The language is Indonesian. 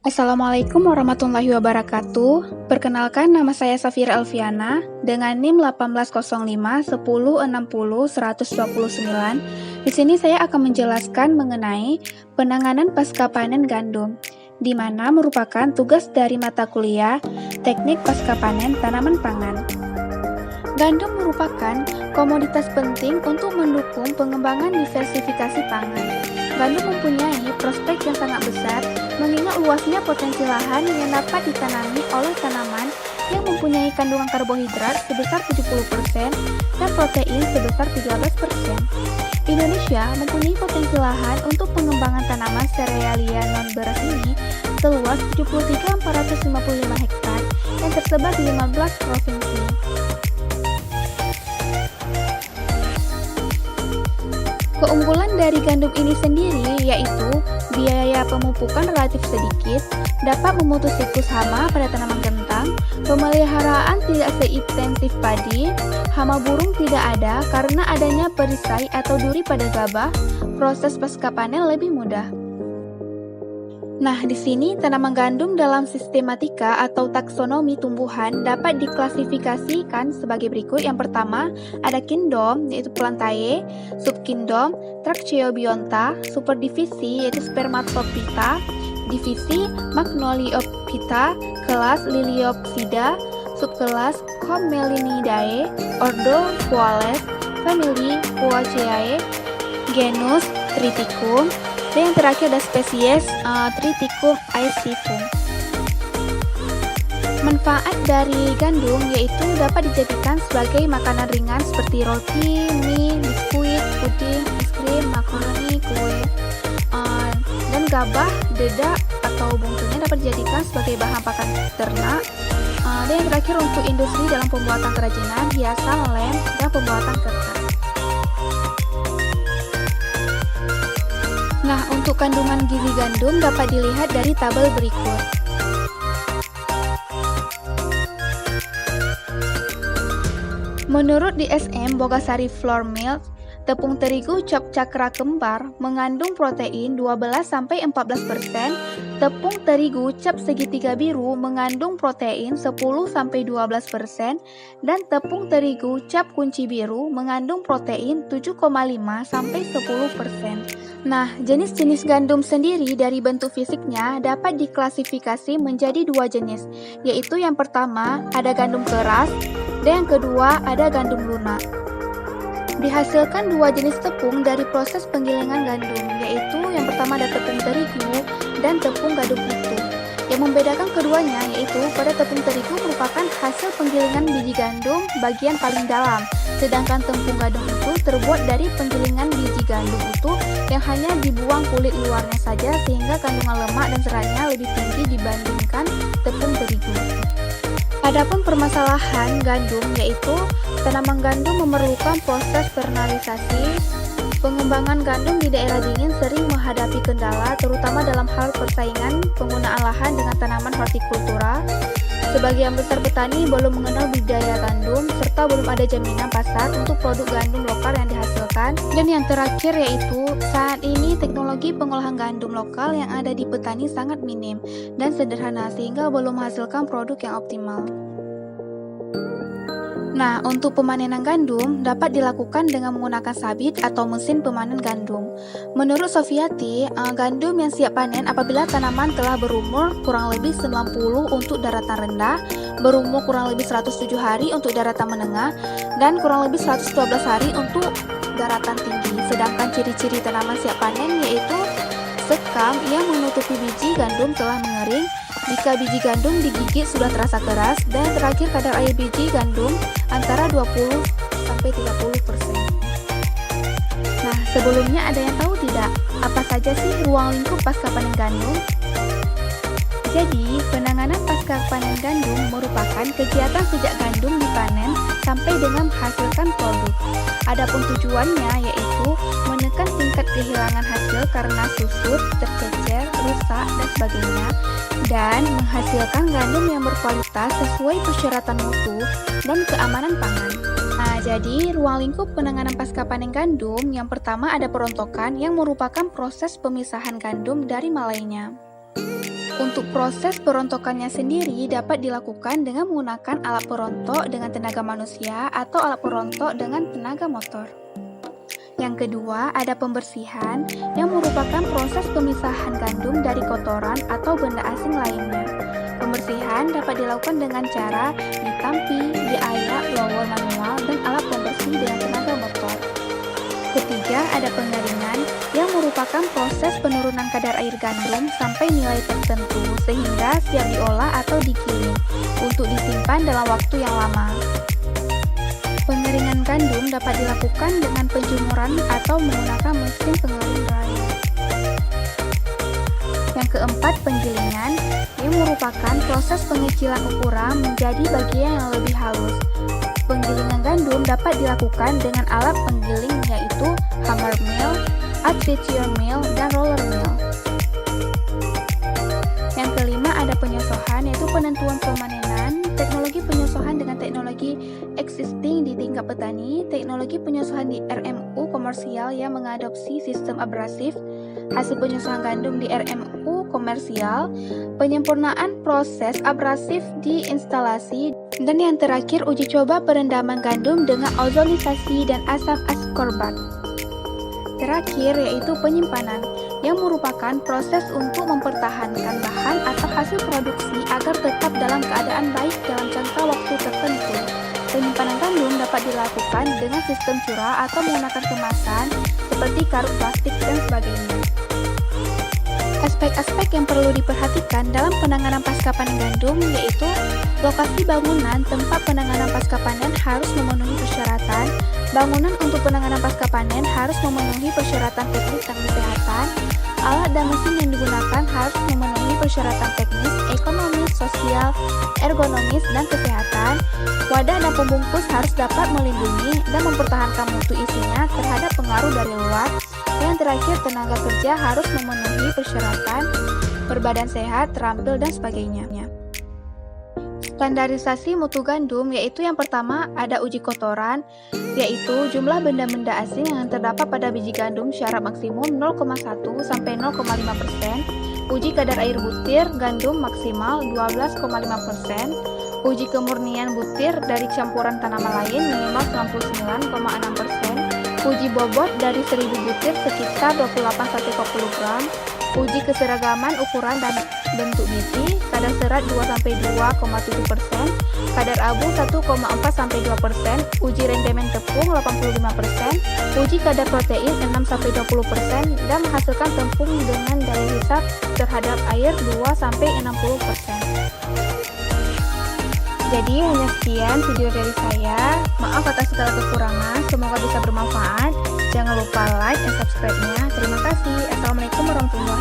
Assalamualaikum warahmatullahi wabarakatuh. Perkenalkan, nama saya Safira Alfiana dengan NIM 1805 10 60 129. Di sini saya akan menjelaskan mengenai penanganan pasca panen gandum, di mana merupakan tugas dari mata kuliah Teknik Pasca Panen Tanaman Pangan. Gandum merupakan komoditas penting untuk mendukung pengembangan diversifikasi pangan. Gandum mempunyai prospek yang sangat besar mengingat luasnya potensi lahan yang dapat ditanami oleh tanaman yang mempunyai kandungan karbohidrat sebesar 70% dan protein sebesar 13%. Indonesia mempunyai potensi lahan untuk pengembangan tanaman serealia non-beras ini seluas 73.455 hektar yang tersebar di 15 provinsi. Keunggulan dari gandum ini sendiri yaitu biaya pemupukan relatif sedikit, dapat memutus siklus hama pada tanaman kentang, pemeliharaan tidak seintensif padi, hama burung tidak ada karena adanya perisai atau duri pada gabah, proses pasca panen lebih mudah. Nah, di sini tanaman gandum dalam sistematika atau taksonomi tumbuhan dapat diklasifikasikan sebagai berikut. Yang pertama, ada kingdom yaitu Plantae, subkingdom Tracheobionta, superdivisi yaitu Spermatophyta, divisi Magnoliophyta, kelas Liliopsida, subkelas Commelinidae, ordo Poales, famili Poaceae, genus Triticum, dan yang terakhir ada spesies Triticum aestivum. Manfaat dari gandum yaitu dapat dijadikan sebagai makanan ringan seperti roti, mie, biskuit, puding, es krim, makaroni, kue, dan gabah, dedak atau bungkusnya dapat dijadikan sebagai bahan pakan ternak. Dan yang terakhir untuk industri dalam pembuatan kerajinan, hiasan, lem, dan pembuatan kertas. Nah, untuk kandungan gizi gandum dapat dilihat dari tabel berikut. Menurut DSM Bogasari Flour Milk, tepung terigu cap cakra kembar mengandung protein 12-14%, tepung terigu cap segitiga biru mengandung protein 10-12%, dan tepung terigu cap kunci biru mengandung protein 7,5-10%. Nah, jenis-jenis gandum sendiri dari bentuk fisiknya dapat diklasifikasi menjadi dua jenis, yaitu yang pertama ada gandum keras, dan yang kedua ada gandum lunak. Dihasilkan dua jenis tepung dari proses penggilingan gandum, yaitu yang pertama ada tepung terigu dan tepung gandum utuh. Yang membedakan keduanya yaitu pada tepung terigu merupakan hasil penggilingan biji gandum bagian paling dalam, sedangkan tepung gandum utuh terbuat dari penggilingan biji gandum utuh yang hanya dibuang kulit luarnya saja sehingga kandungan lemak dan seratnya lebih tinggi dibandingkan tepung terigu. Adapun permasalahan gandum yaitu tanaman gandum memerlukan proses fermentasi. Pengembangan gandum di daerah dingin sering menghadapi kendala terutama dalam hal persaingan penggunaan lahan dengan tanaman hortikultura. Sebagian besar petani belum mengenal budidaya gandum serta belum ada jaminan pasar untuk produk gandum lokal yang dihasilkan. Dan yang terakhir yaitu saat ini teknologi pengolahan gandum lokal yang ada di petani sangat minim dan sederhana sehingga belum menghasilkan produk yang optimal. Nah, untuk pemanenan gandum dapat dilakukan dengan menggunakan sabit atau mesin pemanen gandum. Menurut Sofiati, gandum yang siap panen apabila tanaman telah berumur kurang lebih 90 untuk daratan rendah, berumur kurang lebih 107 hari untuk daratan menengah, dan kurang lebih 112 hari untuk daratan tinggi. Sedangkan ciri-ciri tanaman siap panen yaitu sekam yang menutupi biji gandum telah mengering, jika biji gandum digigit sudah terasa keras, dan terakhir kadar air biji gandum antara 20-30%. Nah, sebelumnya ada yang tahu tidak apa saja sih ruang lingkup pasca panen gandum? Jadi, penanganan pasca panen gandum merupakan kegiatan sejak gandum dipanen sampai dengan menghasilkan produk. Adapun tujuannya yaitu menekan tingkat kehilangan hasil karena susut, tercecer, rusak, dan sebagainya, dan menghasilkan gandum yang berkualitas sesuai persyaratan mutu dan keamanan pangan. Nah, jadi ruang lingkup penanganan pasca panen gandum yang pertama ada perontokan yang merupakan proses pemisahan gandum dari malainya. Untuk proses perontokannya sendiri dapat dilakukan dengan menggunakan alat perontok dengan tenaga manusia atau alat perontok dengan tenaga motor. Yang kedua, ada pembersihan yang merupakan proses pemisahan gandum dari kotoran atau benda asing lainnya. Pembersihan dapat dilakukan dengan cara ditampi, diayak, blower manual, dan alat pembersih dengan tenaga motor. Ketiga, ada pengeringan yang merupakan proses penurunan kadar air gandum sampai nilai tertentu sehingga siap diolah atau digiling untuk disimpan dalam waktu yang lama. Pengeringan gandum dapat dilakukan dengan penjumuran atau menggunakan mesin pengering dryer. Yang keempat, penggilingan yang merupakan proses pengecilan ukuran menjadi bagian yang lebih halus. Penggilingan gandum dapat dilakukan dengan alat penggiling yaitu hammer mill, artificial mill, dan roller mill. Yang kelima, ada penyosohan yaitu penentuan pemanenan. Teknologi penyosohan dengan teknologi existing di tingkat petani, teknologi penyosohan di RMU komersial yang mengadopsi sistem abrasif, hasil penyosohan gandum di RMU komersial, penyempurnaan proses abrasif di instalasi, dan yang terakhir uji coba perendaman gandum dengan ozonisasi dan asam askorbat. Terakhir yaitu penyimpanan, yang merupakan proses untuk mempertahankan bahan atau hasil produksi agar tetap dalam keadaan baik dalam jangka waktu tertentu. Penyimpanan gandum dapat dilakukan dengan sistem curah atau menggunakan kemasan seperti karung plastik dan sebagainya. Aspek-aspek yang perlu diperhatikan dalam penanganan pasca panen gandum yaitu lokasi bangunan tempat penanganan pasca panen harus memenuhi persyaratan. Bangunan untuk penanganan pasca panen harus memenuhi persyaratan teknis dan kesehatan. Alat dan mesin yang digunakan harus memenuhi persyaratan teknis, ekonomis, sosial, ergonomis, dan kesehatan. Wadah dan pembungkus harus dapat melindungi dan mempertahankan mutu isinya terhadap pengaruh dari luar. Yang terakhir, tenaga kerja harus memenuhi persyaratan berbadan sehat, terampil, dan sebagainya. Standarisasi mutu gandum yaitu yang pertama ada uji kotoran, yaitu jumlah benda-benda asing yang terdapat pada biji gandum syarat maksimum 0,1 sampai 0,5%, uji kadar air butir gandum maksimal 12,5%, uji kemurnian butir dari campuran tanaman lain minimal 99,6%, uji bobot dari 1000 butir sekitar 28-40 gram, uji keseragaman ukuran dan bentuk biji, kadar serat 2-2,7%, kadar abu 1,4-2%, uji rendemen tepung 85%, uji kadar protein 6-20%, dan menghasilkan tepung dengan daya hisap terhadap air 2-60%. Jadi hanya sekian video dari saya. Maaf atas segala kekurangan, semoga bisa bermanfaat. Jangan lupa like dan subscribe-nya. Terima kasih. Assalamualaikum warahmatullahi wabarakatuh.